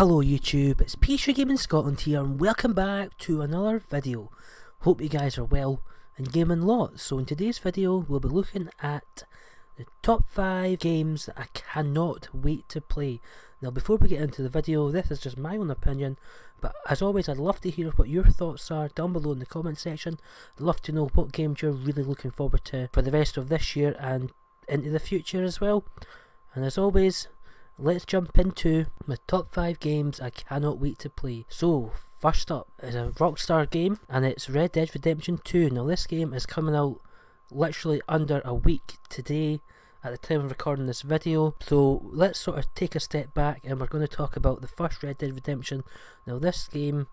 Hello YouTube, it's PC Gaming Scotland here and welcome back to another video. Hope you guys are well and gaming lots. So in today's video we'll be looking at the top 5 games that I cannot wait to play. Now before we get into the video, this is just my own opinion, but as always I'd love to hear what your thoughts are down below in the comment section. I'd love to know what games you're really looking forward to for the rest of this year and into the future as well. And as always, let's jump into my top 5 games I cannot wait to play. So, first up is a Rockstar game, and it's Red Dead Redemption 2. Now this game is coming out literally under a week today at the time of recording this video. So let's sort of take a step back and we're going to talk about the first Red Dead Redemption. Now this game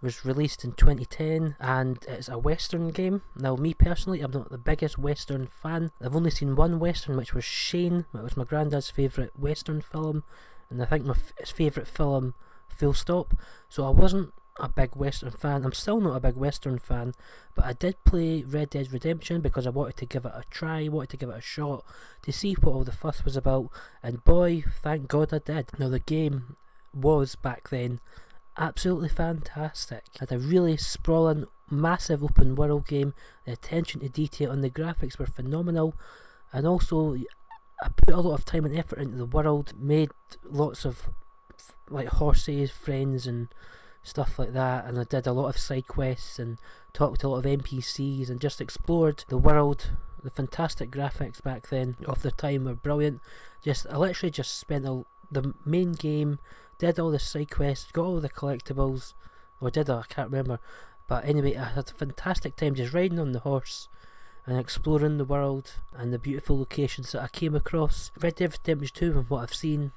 was released in 2010 and it's a western game. Now me personally, I'm not the biggest western fan. I've only seen one western, which was Shane. It was my granddad's favourite western film, and I think his favourite film full stop. So I wasn't a big western fan. I'm still not a big western fan, but I did play Red Dead Redemption because I wanted to give it a try, wanted to give it a shot to see what all the fuss was about, and boy, thank God I did. Now the game was back then absolutely fantastic. Had a really sprawling, massive open world game. The attention to detail and the graphics were phenomenal, and also I put a lot of time and effort into the world, made lots of like horses, friends and stuff like that, and I did a lot of side quests and talked to a lot of NPCs and just explored the world. The fantastic graphics back then of the time were brilliant. I literally just spent the main game, did all the side quests, got all the collectibles, or did I can't remember, but anyway I had a fantastic time just riding on the horse and exploring the world and the beautiful locations that I came across. Red Dead Redemption 2, from what I've seen,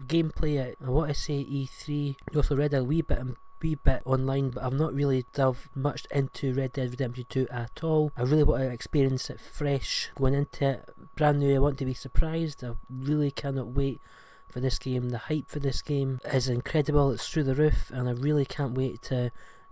gameplay at, I want to say E3, I also read a wee bit online, but I've not really delved much into Red Dead Redemption 2 at all. I really want to experience it fresh, going into it brand new. I want to be surprised. I really cannot wait for this game. The hype for this game is incredible, it's through the roof, and I really can't wait to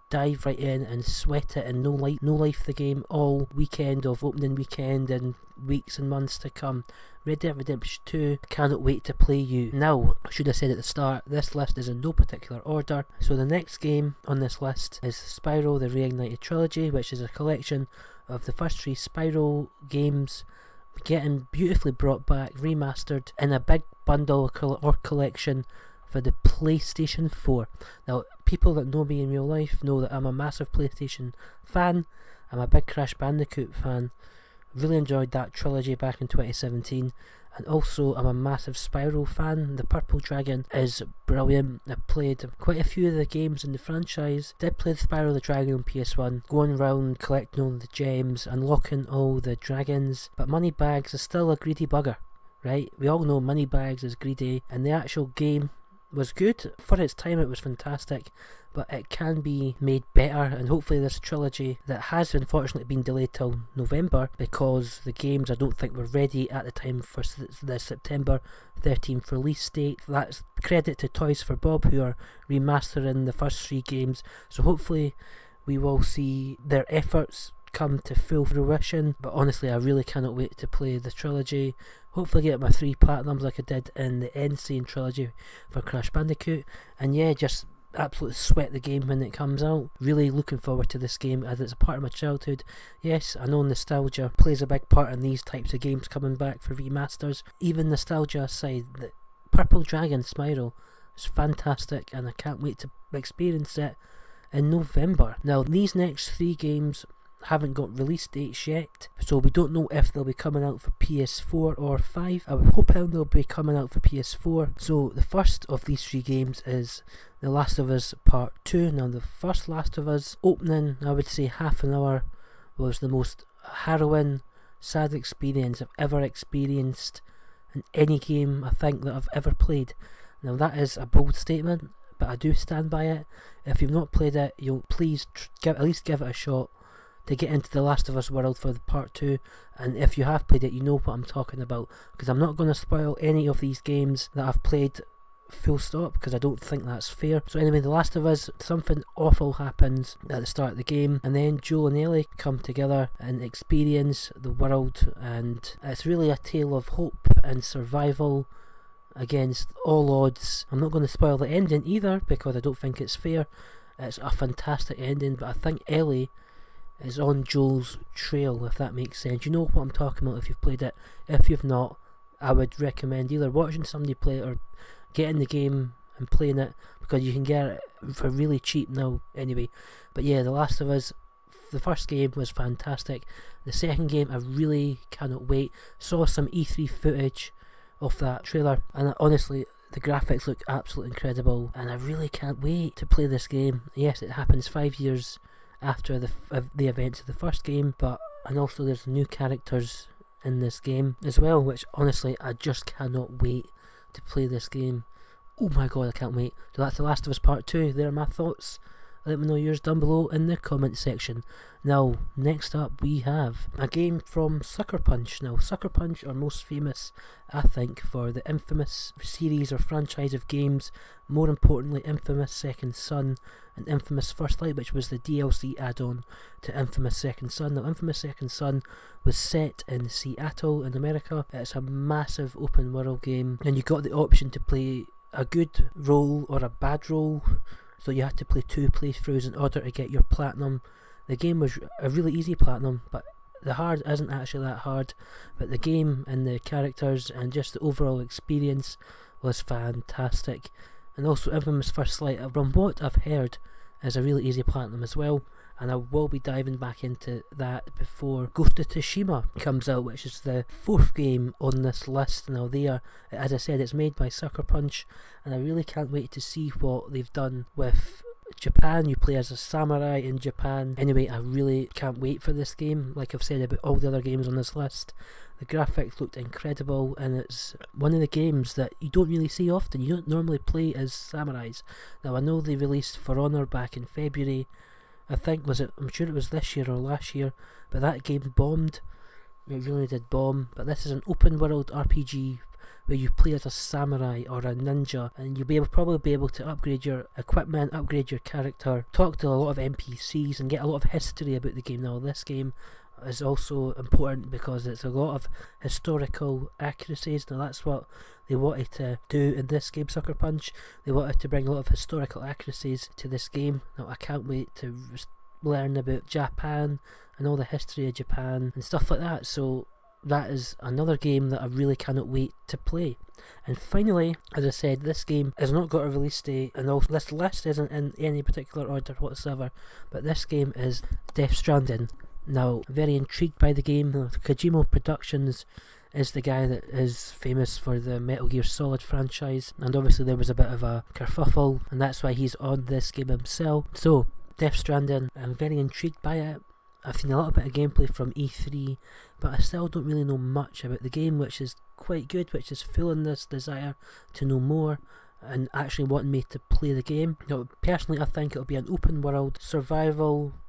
dive right in and sweat it and no life the game all weekend of opening weekend and weeks and months to come. Red Dead Redemption 2, cannot wait to play you. Now, I should have said at the start, this list is in no particular order. So the next game on this list is Spyro the Reignited Trilogy, which is a collection of the first 3 Spyro games, getting beautifully brought back, remastered in a big bundle or collection for the PlayStation 4. Now, people that know me in real life know that I'm a massive PlayStation fan. I'm a big Crash Bandicoot fan. Really enjoyed that trilogy back in 2017. And also, I'm a massive Spyro fan. The Purple Dragon is brilliant. I played quite a few of the games in the franchise. Did play Spyro the Dragon on PS1, going around collecting all the gems, unlocking all the dragons. But Moneybags is still a greedy bugger, right? We all know Moneybags is greedy, and the actual game was good. For its time it was fantastic, but it can be made better, and hopefully this trilogy that has unfortunately been delayed till November because the games I don't think were ready at the time for the September 13th release date. That's credit to Toys for Bob, who are remastering the first 3 games, so hopefully we will see their efforts come to full fruition. But honestly, I really cannot wait to play the trilogy. Hopefully get my 3 platinums like I did in the Insane trilogy for Crash Bandicoot, and yeah, just absolutely sweat the game when it comes out. Really looking forward to this game as it's a part of my childhood. Yes, I know nostalgia plays a big part in these types of games coming back for remasters. Even nostalgia aside, the Purple Dragon Spyro is fantastic and I can't wait to experience it in November. Now these next 3 games haven't got release dates yet, so we don't know if they'll be coming out for PS4 or 5. I'm hoping they'll be coming out for PS4. So the first of these 3 games is The Last of Us Part 2. Now the first Last of Us opening, I would say half an hour, was the most harrowing, sad experience I've ever experienced in any game I think that I've ever played. Now that is a bold statement, but I do stand by it. If you've not played it, you'll please at least give it a shot to get into the Last of Us world for the part 2, and if you have played it you know what I'm talking about, because I'm not going to spoil any of these games that I've played full stop, because I don't think that's fair. So anyway, The Last of Us, something awful happens at the start of the game, and then Joel and Ellie come together and experience the world, and it's really a tale of hope and survival against all odds. I'm not going to spoil the ending either because I don't think it's fair. It's a fantastic ending, but I think Ellie is on Joel's trail, if that makes sense. You know what I'm talking about if you've played it. If you've not, I would recommend either watching somebody play it or getting the game and playing it, because you can get it for really cheap now anyway. But yeah, The Last of Us, the first game was fantastic. The second game, I really cannot wait. Saw some E3 footage of that trailer, and honestly, the graphics look absolutely incredible, and I really can't wait to play this game. Yes, it happens 5 years after the events of the first game, and also there's new characters in this game as well, which honestly I just cannot wait to play this game. Oh my god, I can't wait. So that's The Last of Us Part 2. There are my thoughts. Let me know yours down below in the comment section. Now, next up we have a game from Sucker Punch. Now, Sucker Punch are most famous, I think, for the infamous series or franchise of games, more importantly Infamous Second Son and Infamous First Light, which was the DLC add-on to Infamous Second Son. Now, Infamous Second Son was set in Seattle in America. It's a massive open world game, and you got the option to play a good role or a bad role. So you had to play 2 playthroughs in order to get your platinum. The game was a really easy platinum, but the hard isn't actually that hard. But the game and the characters and just the overall experience was fantastic. And also Infamous First Light, from what I've heard, is a really easy platinum as well. And I will be diving back into that before Ghost of Tsushima comes out, which is the 4th game on this list. Now as I said, it's made by Sucker Punch, and I really can't wait to see what they've done with Japan. You play as a samurai in Japan. Anyway, I really can't wait for this game. Like I've said about all the other games on this list, the graphics looked incredible, and it's one of the games that you don't really see often. You don't normally play as samurais. Now, I know they released For Honor back in February. I'm sure it was this year or last year, but that game bombed. It really did bomb. But this is an open world RPG where you play as a samurai or a ninja, and you'll probably be able to upgrade your equipment, upgrade your character, talk to a lot of NPCs, and get a lot of history about the game. Now, this game is also important because it's a lot of historical accuracies. Now, that's what they wanted to do in this game, Sucker Punch. They wanted to bring a lot of historical accuracies to this game. Now, I can't wait to learn about Japan and all the history of Japan and stuff like that. So that is another game that I really cannot wait to play. And finally, as I said, this game has not got a release date, and also this list isn't in any particular order whatsoever, but this game is Death Stranding. Now, very intrigued by the game. Kojima Productions is the guy that is famous for the Metal Gear Solid franchise, and obviously there was a bit of a kerfuffle, and that's why he's on this game himself. So, Death Stranding, I'm very intrigued by it. I've seen a little bit of gameplay from E3, but I still don't really know much about the game, which is quite good, which is fueling this desire to know more and actually wanting me to play the game. Now, personally, I think it'll be an open world survival /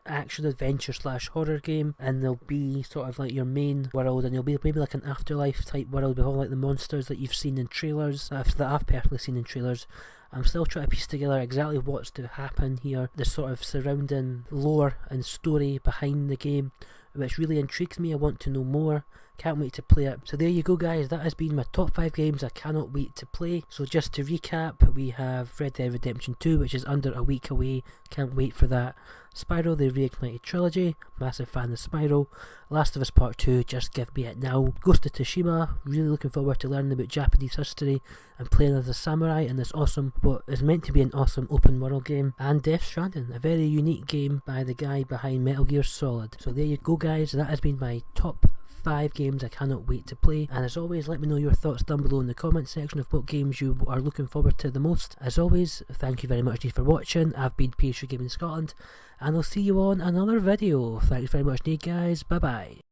action adventure / horror game, and there'll be sort of like your main world, and it'll be maybe like an afterlife type world with all like the monsters that you've seen in trailers, that I've personally seen in trailers. I'm still trying to piece together exactly what's to happen here, the sort of surrounding lore and story behind the game, which really intrigues me. I want to know more. Can't wait to play it. So there you go, guys. That has been my top 5 games I cannot wait to play. So just to recap, we have Red Dead Redemption 2, which is under a week away. Can't wait for that. Spyro, the Reignited Trilogy. Massive fan of Spyro. Last of Us Part 2, just give me it now. Ghost of Tsushima. Really looking forward to learning about Japanese history and playing as a samurai in this awesome, what is meant to be an awesome open world game. And Death Stranding, a very unique game by the guy behind Metal Gear Solid. So there you go, guys. That has been my top 5 games I cannot wait to play. And as always, let me know your thoughts down below in the comment section of what games you are looking forward to the most. As always, thank you very much for watching. I've been PS3 Gaming Scotland, and I'll see you on another video. Thanks very much indeed, guys. Bye bye.